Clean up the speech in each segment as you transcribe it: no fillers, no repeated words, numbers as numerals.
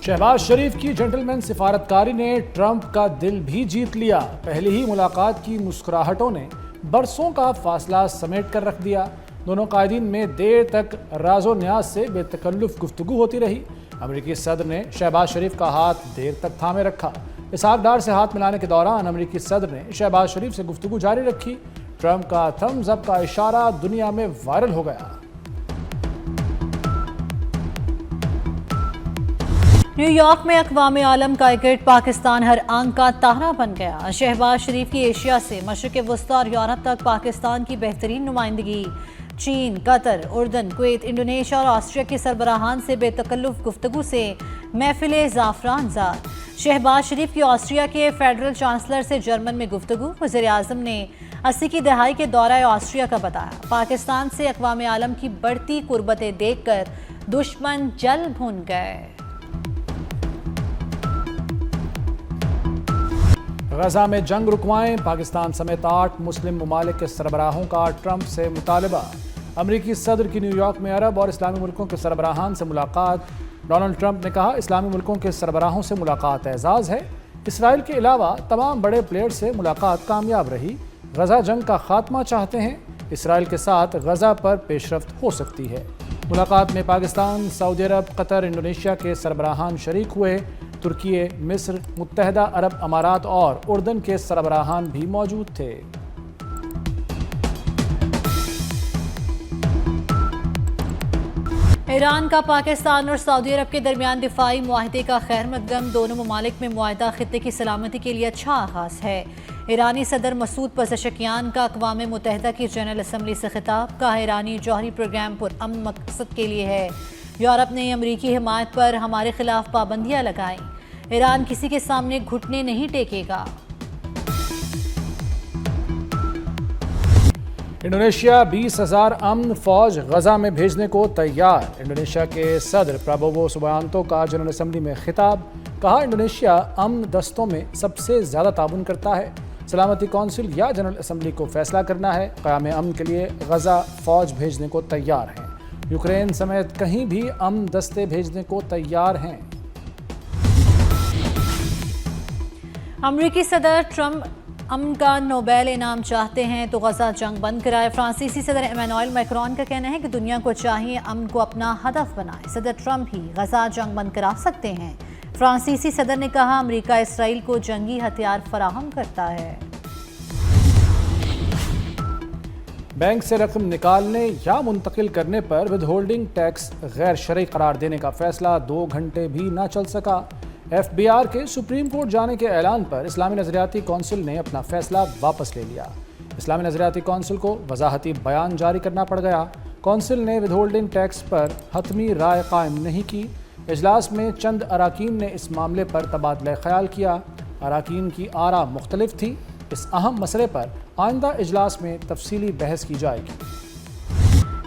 شہباز شریف کی جنٹلمین سفارتکاری نے ٹرمپ کا دل بھی جیت لیا۔ پہلی ہی ملاقات کی مسکراہٹوں نے برسوں کا فاصلہ سمیٹ کر رکھ دیا۔ دونوں قائدین میں دیر تک راز و نیاز سے بے تکلف گفتگو ہوتی رہی۔ امریکی صدر نے شہباز شریف کا ہاتھ دیر تک تھامے رکھا۔ اسحاق ڈار سے ہاتھ ملانے کے دوران امریکی صدر نے شہباز شریف سے گفتگو جاری رکھی۔ ٹرمپ کا تھمز اپ کا اشارہ دنیا میں وائرل ہو گیا۔ نیو یارک میں اقوام عالم کا کرکٹ پاکستان ہر آنکھ کا تارا بن گیا۔ شہباز شریف کی ایشیا سے مشرق وسطی اور یورپ تک پاکستان کی بہترین نمائندگی۔ چین، قطر، اردن، کویت، انڈونیشیا اور آسٹریا کے سربراہان سے بے تکلف گفتگو سے محفل زعفران زاد۔ شہباز شریف کی آسٹریا کے فیڈرل چانسلر سے جرمن میں گفتگو۔ وزیر اعظم نے 80 کی دہائی کے دورہ آسٹریا کا بتایا۔ پاکستان سے اقوام عالم کی بڑھتی قربتیں دیکھ کر دشمن جل بھن گئے۔ غزہ میں جنگ رکوائیں، پاکستان سمیت 8 مسلم ممالک کے سربراہوں کا ٹرمپ سے مطالبہ۔ امریکی صدر کی نیو یارک میں عرب اور اسلامی ملکوں کے سربراہان سے ملاقات۔ ڈونلڈ ٹرمپ نے کہا اسلامی ملکوں کے سربراہوں سے ملاقات اعزاز ہے۔ اسرائیل کے علاوہ تمام بڑے پلیئر سے ملاقات کامیاب رہی۔ غزہ جنگ کا خاتمہ چاہتے ہیں۔ اسرائیل کے ساتھ غزہ پر پیش رفت ہو سکتی ہے۔ ملاقات میں پاکستان، سعودی عرب، قطر، انڈونیشیا کے سربراہان شریک ہوئے۔ ترکی، مصر، متحدہ عرب امارات اور اردن کے سربراہان بھی موجود تھے۔ ایران کا پاکستان اور سعودی عرب کے درمیان دفاعی معاہدے کا خیر مقدم۔ دونوں ممالک میں معاہدہ خطے کی سلامتی کے لیے اچھا آغاز ہے۔ ایرانی صدر مسعود پزشکیان کا اقوام متحدہ کی جنرل اسمبلی سے خطاب۔ کہا ایرانی جوہری پروگرام پر امن مقصد کے لیے ہے۔ یورپ نے امریکی حمایت پر ہمارے خلاف پابندیاں لگائیں۔ ایران کسی کے سامنے گھٹنے نہیں ٹیکے گا۔ انڈونیشیا 20,000 امن فوج غزہ میں بھیجنے کو تیار۔ انڈونیشیا کے صدر پرابوو سبیانتو کا جنرل اسمبلی میں خطاب۔ کہا انڈونیشیا امن دستوں میں سب سے زیادہ تعاون کرتا ہے۔ سلامتی کونسل یا جنرل اسمبلی کو فیصلہ کرنا ہے۔ قیام امن کے لیے غزہ فوج بھیجنے کو تیار ہیں۔ یوکرین سمیت کہیں بھی امن دستے بھیجنے کو تیار ہیں۔ امریکی صدر ٹرمپ امن کا نوبیل انعام چاہتے ہیں تو غزہ جنگ بند کرائے۔ فرانسیسی صدر ایمانوئل میکرون کا کہنا ہے کہ دنیا کو چاہیے امن کو اپنا ہدف بنائے۔ صدر ٹرمپ ہی غزہ جنگ بند کرا سکتے ہیں۔ فرانسیسی صدر نے کہا امریکہ اسرائیل کو جنگی ہتھیار فراہم کرتا ہے۔ بینک سے رقم نکالنے یا منتقل کرنے پر ود ہولڈنگ ٹیکس غیر شرعی قرار دینے کا فیصلہ 2 گھنٹے بھی نہ چل سکا۔ ایف بی آر کے سپریم کورٹ جانے کے اعلان پر اسلامی نظریاتی کونسل نے اپنا فیصلہ واپس لے لیا۔ اسلامی نظریاتی کونسل کو وضاحتی بیان جاری کرنا پڑ گیا۔ کونسل نے ود ہولڈنگ ٹیکس پر حتمی رائے قائم نہیں کی۔ اجلاس میں چند اراکین نے اس معاملے پر تبادلہ خیال کیا۔ اراکین کی آراء مختلف تھی۔ اس اہم مسئلے پر آئندہ اجلاس میں تفصیلی بحث کی جائے گی۔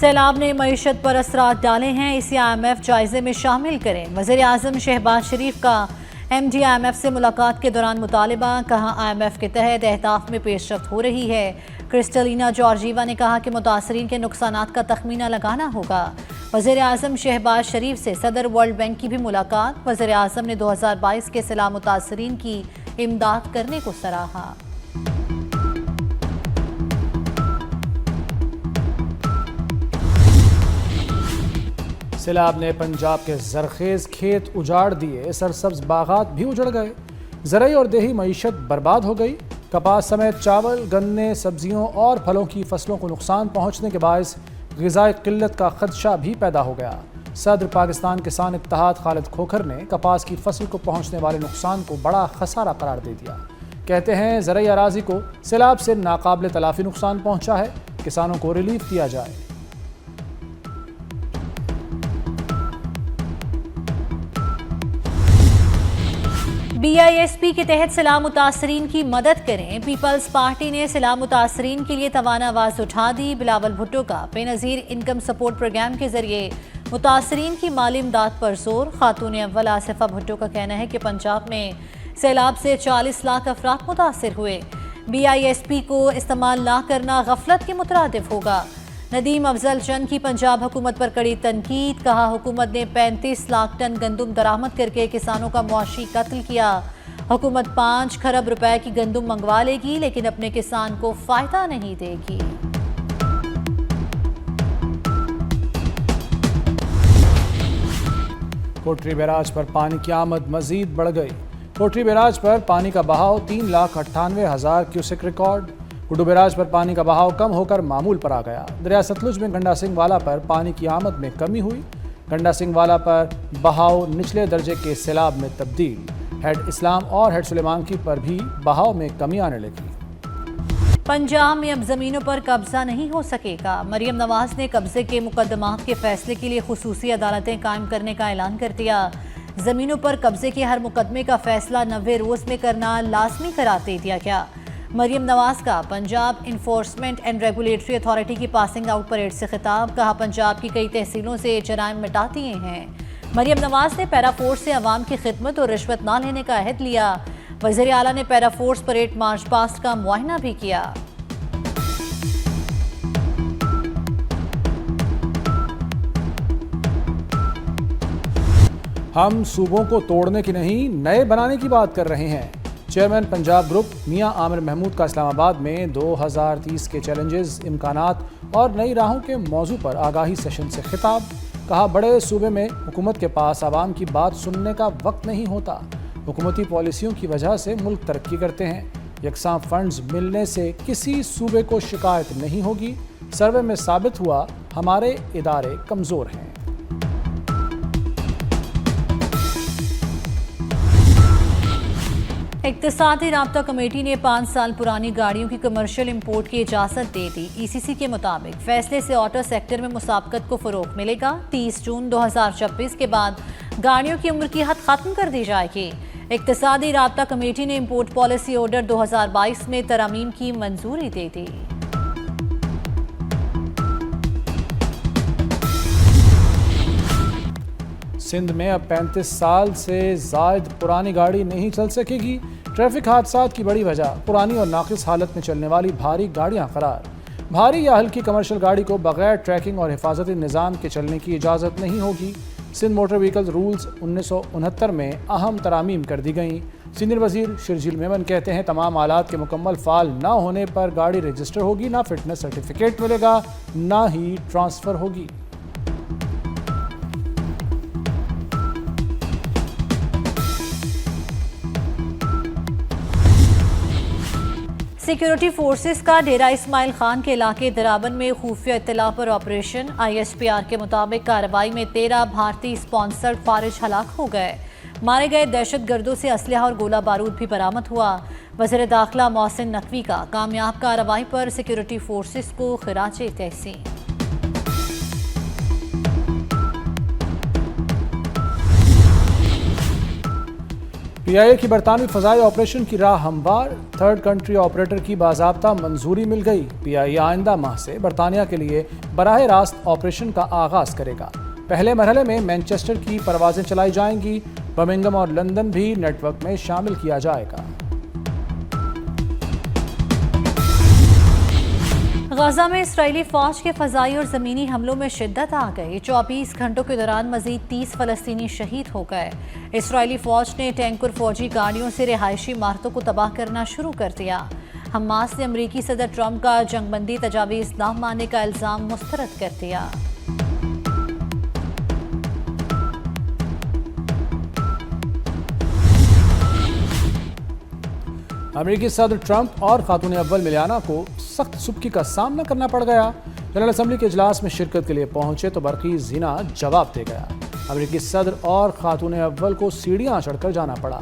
سیلاب نے معیشت پر اثرات ڈالے ہیں، اسے IMF جائزے میں شامل کریں۔ وزیر اعظم شہباز شریف کا MD IMF سے ملاقات کے دوران مطالبہ۔ کہا IMF کے تحت اہداف میں پیش رفت ہو رہی ہے۔ کرسٹلینا جارجیوا نے کہا کہ متاثرین کے نقصانات کا تخمینہ لگانا ہوگا۔ وزیر اعظم شہباز شریف سے صدر ورلڈ بینک کی بھی ملاقات۔ وزیر اعظم نے 2022 کے سیلاب متاثرین کی امداد کرنے کو سراہا۔ سیلاب نے پنجاب کے زرخیز کھیت اجاڑ دیے، سرسبز باغات بھی اجڑ گئے، زرعی اور دیہی معیشت برباد ہو گئی۔ کپاس سمیت چاول، گنے، سبزیوں اور پھلوں کی فصلوں کو نقصان پہنچنے کے باعث غذائی قلت کا خدشہ بھی پیدا ہو گیا۔ صدر پاکستان کسان اتحاد خالد کھوکھر نے کپاس کی فصل کو پہنچنے والے نقصان کو بڑا خسارہ قرار دے دیا۔ کہتے ہیں زرعی اراضی کو سیلاب سے ناقابل تلافی نقصان پہنچا ہے، کسانوں کو ریلیف دیا جائے۔ BISP کے تحت سیلاب متاثرین کی مدد کریں۔ پیپلز پارٹی نے سیلاب متاثرین کے لیے توانا آواز اٹھا دی۔ بلاول بھٹو کا بے نظیر انکم سپورٹ پروگرام کے ذریعے متاثرین کی مالی امداد پر زور۔ خاتون اول آصفہ بھٹو کا کہنا ہے کہ پنجاب میں سیلاب سے 40 لاکھ افراد متاثر ہوئے۔ BISP کو استعمال نہ کرنا غفلت کے مترادف ہوگا۔ ندیم افضل چند کی پنجاب حکومت پر کڑی تنقید، کہا حکومت نے 35 لاکھ ٹن گندم درآمد کر کے کسانوں کا معاشی قتل کیا۔ حکومت 5 کھرب روپے کی گندم منگوا لے گی لیکن اپنے کسان کو فائدہ نہیں دے گی۔ کوٹری بیراج پر پانی کی آمد مزید بڑھ گئی۔ کوٹری بیراج پر پانی کا بہاؤ 3,98,000 کیوسک ریکارڈ۔ گڈو بیراج پر پانی کا بہاؤ کم ہو کر معمول پر آ گیا۔ دریا ستلج میں گنڈا سنگھ والا پر پانی کی آمد میں کمی ہوئی۔ گنڈا سنگھ والا پر بہاؤ نچلے درجے کے سیلاب میں تبدیل۔ ہیڈ اسلام اور ہیڈ سلیمان کی پر بھی بہاؤ میں کمی آنے لگی۔ پنجاب میں اب زمینوں پر قبضہ نہیں ہو سکے گا۔ مریم نواز نے قبضے کے مقدمات کے فیصلے کے لیے خصوصی عدالتیں قائم کرنے کا اعلان کر دیا۔ زمینوں پر قبضے کے ہر مقدمے کا فیصلہ 90 روز میں کرنا لازمی قرار دے دیا گیا۔ مریم نواز کا Punjab enforcement and regulatory authority کی پاسنگ آؤٹ پریڈ سے خطاب، کہا پنجاب کی کئی تحصیلوں سے جرائم مٹا دیے ہیں۔ مریم نواز نے پیرا فورس سے عوام کی خدمت اور رشوت نہ لینے کا عہد لیا۔ وزیر اعلیٰ نے پیرا فورس پریڈ مارچ پاسٹ کا معائنہ بھی کیا۔ ہم صوبوں کو توڑنے کی نہیں، نئے بنانے کی بات کر رہے ہیں۔ چیئرمین پنجاب گروپ میاں عامر محمود کا اسلام آباد میں 2030 کے چیلنجز، امکانات اور نئی راہوں کے موضوع پر آگاہی سیشن سے خطاب، کہا بڑے صوبے میں حکومت کے پاس عوام کی بات سننے کا وقت نہیں ہوتا۔ حکومتی پالیسیوں کی وجہ سے ملک ترقی کرتے ہیں۔ یکساں فنڈز ملنے سے کسی صوبے کو شکایت نہیں ہوگی۔ سروے میں ثابت ہوا ہمارے ادارے کمزور ہیں۔ اقتصادی رابطہ کمیٹی نے 5 سال پرانی گاڑیوں کی کمرشل امپورٹ کی اجازت دے دی۔ ای سی سی کے مطابق فیصلے سے آٹو سیکٹر میں مسابقت کو فروغ ملے گا۔ 30 جون 2026 کے بعد گاڑیوں کی عمر کی حد ختم کر دی جائے گی۔ اقتصادی رابطہ کمیٹی نے امپورٹ پالیسی آرڈر 2022 میں ترامیم کی منظوری دے دی۔ سندھ میں اب 35 سال سے زائد پرانی گاڑی نہیں چل سکے گی۔ ٹریفک حادثات کی بڑی وجہ پرانی اور ناقص حالت میں چلنے والی بھاری گاڑیاں قرار۔ بھاری یا ہلکی کمرشل گاڑی کو بغیر ٹریکنگ اور حفاظتی نظام کے چلنے کی اجازت نہیں ہوگی۔ سندھ موٹر وہیکل رولز 1969 میں اہم ترامیم کر دی گئیں۔ سینئر وزیر شرجیل میمن کہتے ہیں تمام آلات کے مکمل فعال نہ ہونے پر گاڑی رجسٹر ہوگی، نہ فٹنس سرٹیفکیٹ ملے گا، نہ ہی ٹرانسفر ہوگی۔ سیکیورٹی فورسز کا ڈیرہ اسماعیل خان کے علاقے درابن میں خفیہ اطلاع پر operation. I S P R کے مطابق کارروائی میں 13 بھارتی اسپانسرڈ فارج ہلاک ہو گئے۔ مارے گئے دہشت گردوں سے اسلحہ اور گولہ بارود بھی برآمد ہوا۔ وزیر داخلہ محسن نقوی کا کامیاب کارروائی پر سیکیورٹی فورسز کو خراج تحسین۔ پی آئی اے کی برطانوی فضائی آپریشن کی راہ ہموار، تھرڈ کنٹری آپریٹر کی باضابطہ منظوری مل گئی۔ پی آئی اے آئندہ ماہ سے برطانیہ کے لیے براہ راست آپریشن کا آغاز کرے گا۔ پہلے مرحلے میں مینچسٹر کی پروازیں چلائی جائیں گی۔ برمنگھم اور لندن بھی نیٹ ورک میں شامل کیا جائے گا۔ غزہ میں اسرائیلی فوج کے فضائی اور زمینی حملوں میں شدت آ گئی۔ 24 گھنٹوں کے دوران مزید 30 فلسطینی شہید ہو گئے۔ اسرائیلی فوج نے ٹینک اور فوجی گاڑیوں سے رہائشی عمارتوں کو تباہ کرنا شروع کر دیا۔ حماس نے امریکی صدر ٹرمپ کا جنگ بندی تجاویز نہ ماننے کا الزام مسترد کر دیا۔ امریکی صدر ٹرمپ اور خاتون اول ملیانا کو سخت سبکی کا سامنا کرنا پڑ گیا۔ جنرل اسمبلی کے اجلاس میں شرکت کے لیے پہنچے تو برقی زینا جواب دے گیا۔ امریکی صدر اور خاتون اول کو سیڑھیاں چڑھ کر جانا پڑا۔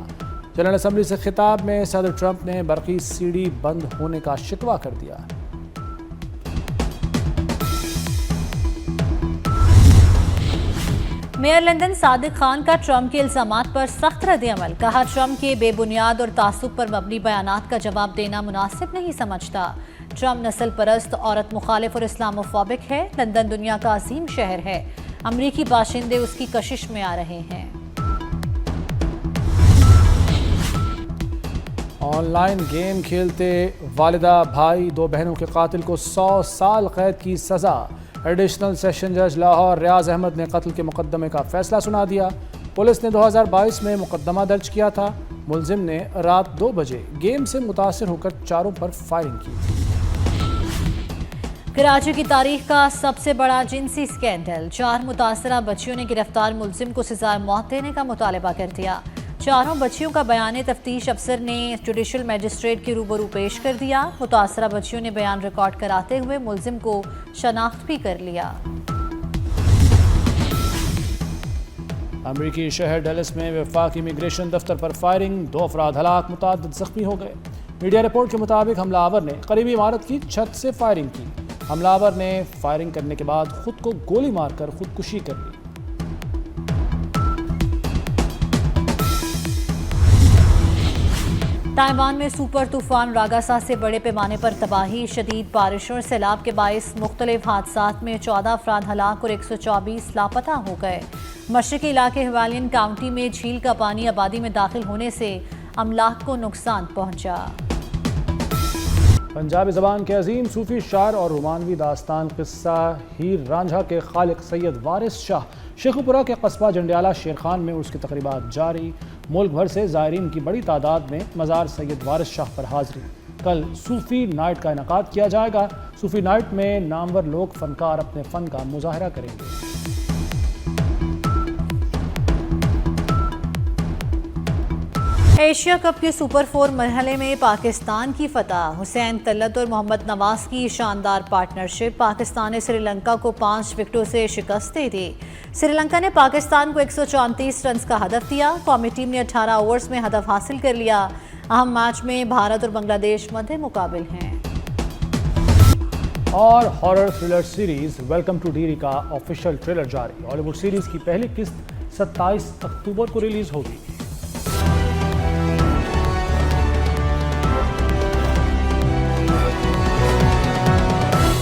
جنرل اسمبلی سے خطاب میں صدر ٹرمپ نے برقی سیڑھی بند ہونے کا شکوہ کر دیا۔ میئر لندن صادق خان کا ٹرمپ کے الزامات پر سخت رد عمل، کہا ٹرمپ کے بے بنیاد اور تعصب پر مبنی بیانات کا جواب دینا مناسب نہیں سمجھتا۔ ٹرمپ نسل پرست، عورت مخالف اور اسلاموفوبک ہے۔ لندن دنیا کا عظیم شہر ہے، امریکی باشندے اس کی کشش میں آ رہے ہیں۔ آن لائن گیم کھیلتے والدہ، بھائی، 2 بہنوں کے قاتل کو 100 سال قید کی سزا۔ ایڈیشنل سیشن جج لاہور ریاض احمد نے قتل کے مقدمے کا فیصلہ سنا دیا۔ پولیس نے 2022 میں مقدمہ درج کیا تھا۔ ملزم نے رات 2 بجے گیم سے متاثر ہو کر چاروں پر فائرنگ کی تھی۔ کراچی کی تاریخ کا سب سے بڑا جنسی سکینڈل، 4 متاثرہ بچیوں نے گرفتار ملزم کو سزائے موت دینے کا مطالبہ کر دیا۔ چاروں بچیوں کا بیان تفتیش افسر نے جوڈیشل میجسٹریٹ کے روبرو پیش کر دیا۔ متاثرہ بچیوں نے بیان ریکارڈ کراتے ہوئے ملزم کو شناخت بھی کر لیا۔ امریکی شہر ڈیلس میں وفاقی امیگریشن دفتر پر فائرنگ، 2 افراد ہلاک، متعدد زخمی ہو گئے۔ میڈیا رپورٹ کے مطابق حملہ آور نے قریبی عمارت کی چھت سے فائرنگ کی۔ حملہ آور نے فائرنگ کرنے کے بعد خود کو گولی مار کر خودکشی کر لی۔ تائیوان میں سپر طوفان راگاسا سے بڑے پیمانے پر تباہی، شدید بارشوں اور سیلاب کے باعث مختلف حادثات میں 14 افراد ہلاک اور 124 لاپتہ ہو گئے۔ مشرقی علاقے ہمالین کاؤنٹی میں جھیل کا پانی آبادی میں داخل ہونے سے املاک کو نقصان پہنچا۔ پنجابی زبان کے عظیم صوفی شاعر اور رومانوی داستان قصہ ہیر رانجھا کے خالق سید وارث شاہ شیخوپورہ کے قصبہ جنڈیالہ شیرخان میں عرس کی تقریبات جاری۔ ملک بھر سے زائرین کی بڑی تعداد میں مزار سید وارث شاہ پر حاضری۔ کل صوفی نائٹ کا انعقاد کیا جائے گا۔ صوفی نائٹ میں نامور لوگ فنکار اپنے فن کا مظاہرہ کریں گے۔ ایشیا کپ کے سپر 4 مرحلے میں پاکستان کی فتح، حسین طلعت اور محمد نواز کی شاندار پارٹنرشپ، پاکستان نے سری لنکا کو 5 وکٹوں سے شکست دے دی۔ سری لنکا نے پاکستان کو 134 رنز کا ہدف دیا۔ قومی ٹیم نے 18 اوورز میں ہدف حاصل کر لیا۔ اہم میچ میں بھارت اور بنگلہ دیش مد مقابل ہیں۔ اور horror thriller series welcome to Derry کا آفیشیل ٹریلر جاری۔ ہالی ووڈ سیریز کی پہلی قسط 27 اکتوبر کو ریلیز ہوگی۔